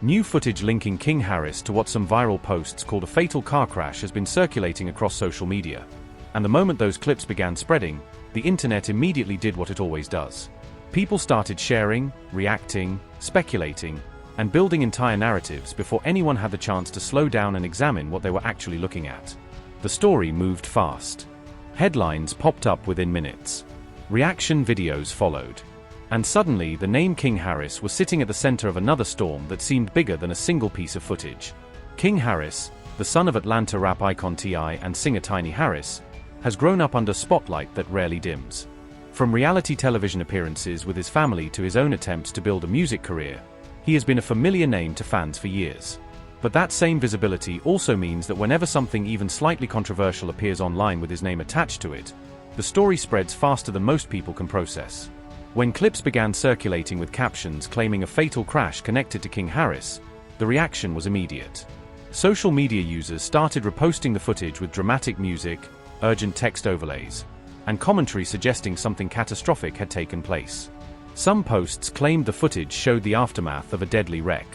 New footage linking King Harris to what some viral posts called a fatal car crash has been circulating across social media. And the moment those clips began spreading, the internet immediately did what it always does. People started sharing, reacting, speculating, and building entire narratives before anyone had the chance to slow down and examine what they were actually looking at. The story moved fast. Headlines popped up within minutes. Reaction videos followed. And suddenly, the name King Harris was sitting at the center of another storm that seemed bigger than a single piece of footage. King Harris, the son of Atlanta rap icon T.I. and singer Tiny Harris, has grown up under spotlight that rarely dims. From reality television appearances with his family to his own attempts to build a music career, he has been a familiar name to fans for years. But that same visibility also means that whenever something even slightly controversial appears online with his name attached to it, the story spreads faster than most people can process. When clips began circulating with captions claiming a fatal crash connected to King Harris, the reaction was immediate. Social media users started reposting the footage with dramatic music, urgent text overlays, and commentary suggesting something catastrophic had taken place. Some posts claimed the footage showed the aftermath of a deadly wreck.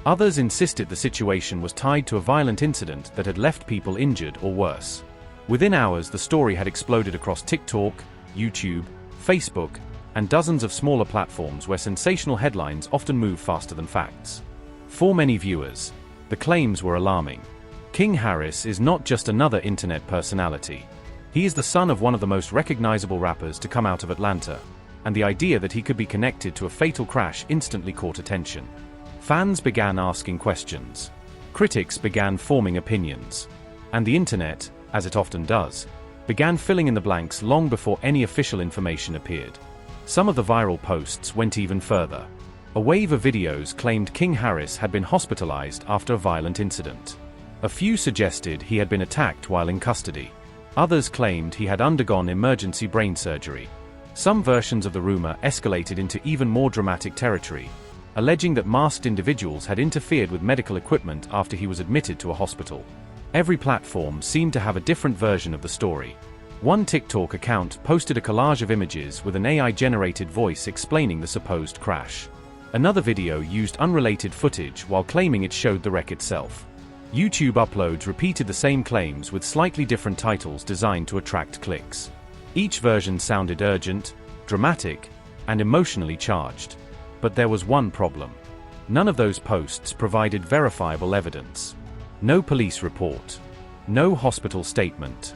Others insisted the situation was tied to a violent incident that had left people injured or worse. Within hours, the story had exploded across TikTok, YouTube, Facebook, and dozens of smaller platforms where sensational headlines often move faster than facts. For many viewers, the claims were alarming. King Harris is not just another internet personality. He is the son of one of the most recognizable rappers to come out of Atlanta, and the idea that he could be connected to a fatal crash instantly caught attention. Fans began asking questions. Critics began forming opinions. And the internet, as it often does, began filling in the blanks long before any official information appeared. Some of the viral posts went even further. A wave of videos claimed King Harris had been hospitalized after a violent incident. A few suggested he had been attacked while in custody. Others claimed he had undergone emergency brain surgery. Some versions of the rumor escalated into even more dramatic territory, alleging that masked individuals had interfered with medical equipment after he was admitted to a hospital. Every platform seemed to have a different version of the story. One TikTok account posted a collage of images with an AI-generated voice explaining the supposed crash. Another video used unrelated footage while claiming it showed the wreck itself. YouTube uploads repeated the same claims with slightly different titles designed to attract clicks. Each version sounded urgent, dramatic, and emotionally charged. But there was one problem. None of those posts provided verifiable evidence. No police report. No hospital statement.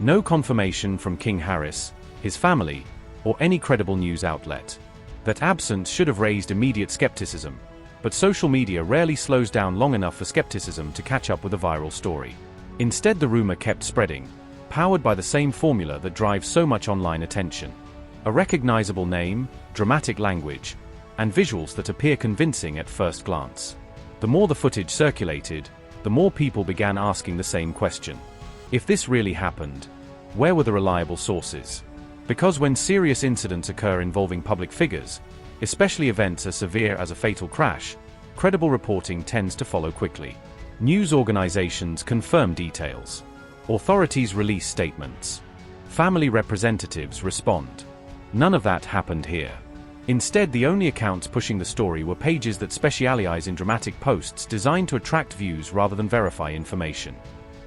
No confirmation from King Harris, his family, or any credible news outlet. That absence should have raised immediate skepticism, but social media rarely slows down long enough for skepticism to catch up with a viral story. Instead, the rumor kept spreading, powered by the same formula that drives so much online attention. A recognizable name, dramatic language, and visuals that appear convincing at first glance. The more the footage circulated, the more people began asking the same question. If this really happened, where were the reliable sources? Because when serious incidents occur involving public figures, especially events as severe as a fatal crash, credible reporting tends to follow quickly. News organizations confirm details. Authorities release statements. Family representatives respond. None of that happened here. Instead, the only accounts pushing the story were pages that specialize in dramatic posts designed to attract views rather than verify information.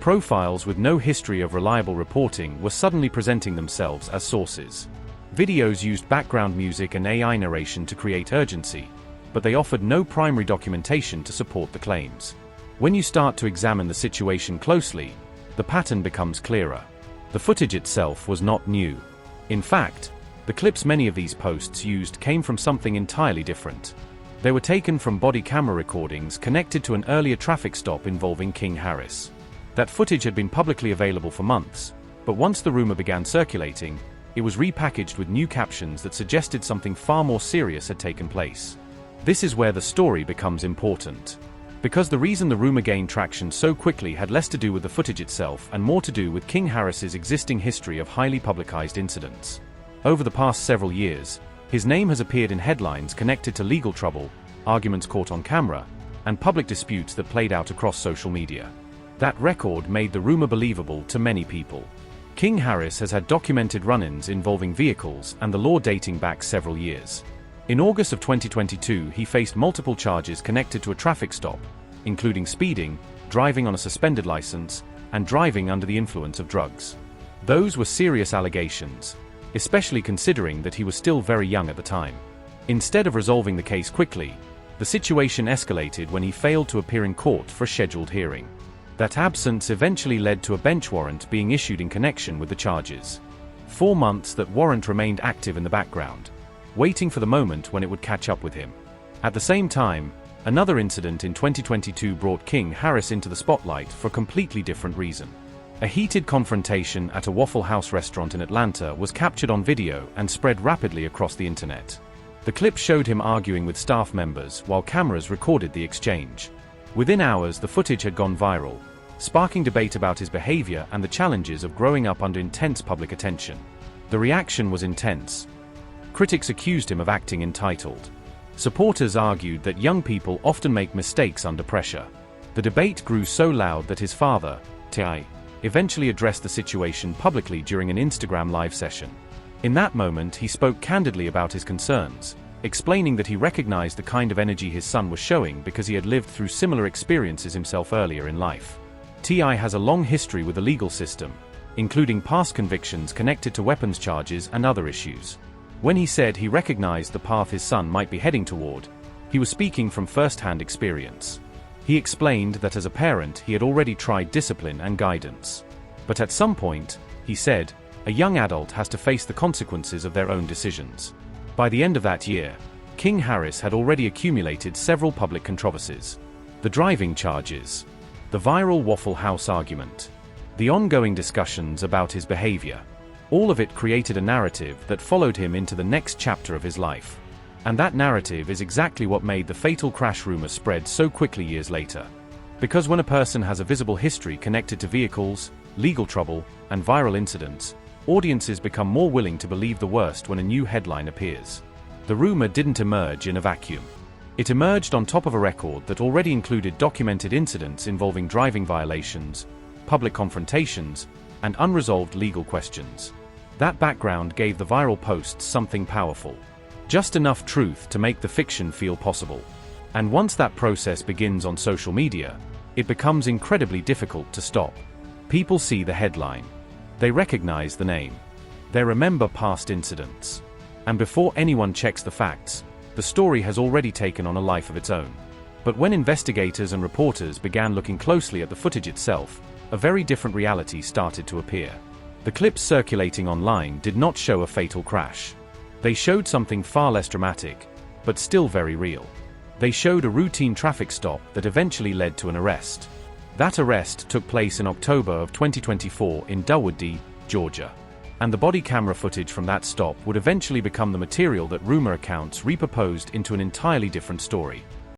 Profiles with no history of reliable reporting were suddenly presenting themselves as sources. Videos used background music and AI narration to create urgency, but they offered no primary documentation to support the claims. When you start to examine the situation closely, the pattern becomes clearer. The footage itself was not new. In fact, the clips many of these posts used came from something entirely different. They were taken from body camera recordings connected to an earlier traffic stop involving King Harris. That footage had been publicly available for months, but once the rumor began circulating, it was repackaged with new captions that suggested something far more serious had taken place. This is where the story becomes important. Because the reason the rumor gained traction so quickly had less to do with the footage itself and more to do with King Harris's existing history of highly publicized incidents. Over the past several years, his name has appeared in headlines connected to legal trouble, arguments caught on camera, and public disputes that played out across social media. That record made the rumor believable to many people. King Harris has had documented run-ins involving vehicles and the law dating back several years. In August of 2022, he faced multiple charges connected to a traffic stop, including speeding, driving on a suspended license, and driving under the influence of drugs. Those were serious allegations, especially considering that he was still very young at the time. Instead of resolving the case quickly, the situation escalated when he failed to appear in court for a scheduled hearing. That absence eventually led to a bench warrant being issued in connection with the charges. 4 months that warrant remained active in the background, waiting for the moment when it would catch up with him. At the same time, another incident in 2022 brought King Harris into the spotlight for a completely different reason. A heated confrontation at a Waffle House restaurant in Atlanta was captured on video and spread rapidly across the internet. The clip showed him arguing with staff members while cameras recorded the exchange. Within hours, the footage had gone viral, sparking debate about his behavior and the challenges of growing up under intense public attention. The reaction was intense. Critics accused him of acting entitled. Supporters argued that young people often make mistakes under pressure. The debate grew so loud that his father, T.I., eventually addressed the situation publicly during an Instagram live session. In that moment, he spoke candidly about his concerns, explaining that he recognized the kind of energy his son was showing because he had lived through similar experiences himself earlier in life. T.I. has a long history with the legal system, including past convictions connected to weapons charges and other issues. When he said he recognized the path his son might be heading toward, he was speaking from first-hand experience. He explained that as a parent he had already tried discipline and guidance. But at some point, he said, a young adult has to face the consequences of their own decisions. By the end of that year, King Harris had already accumulated several public controversies. The driving charges, the viral Waffle House argument, the ongoing discussions about his behavior. All of it created a narrative that followed him into the next chapter of his life. And that narrative is exactly what made the fatal crash rumor spread so quickly years later. Because when a person has a visible history connected to vehicles, legal trouble, and viral incidents, audiences become more willing to believe the worst when a new headline appears. The rumor didn't emerge in a vacuum. It emerged on top of a record that already included documented incidents involving driving violations, public confrontations, and unresolved legal questions. That background gave the viral posts something powerful. Just enough truth to make the fiction feel possible. And once that process begins on social media, it becomes incredibly difficult to stop. People see the headline. They recognize the name. They remember past incidents. And before anyone checks the facts, the story has already taken on a life of its own. But when investigators and reporters began looking closely at the footage itself, a very different reality started to appear. The clips circulating online did not show a fatal crash. They showed something far less dramatic, but still very real. They showed a routine traffic stop that eventually led to an arrest. That arrest took place in October of 2024 in Dawoodi, Georgia. And the body camera footage from that stop would eventually become the material that rumor accounts repurposed into an entirely different story.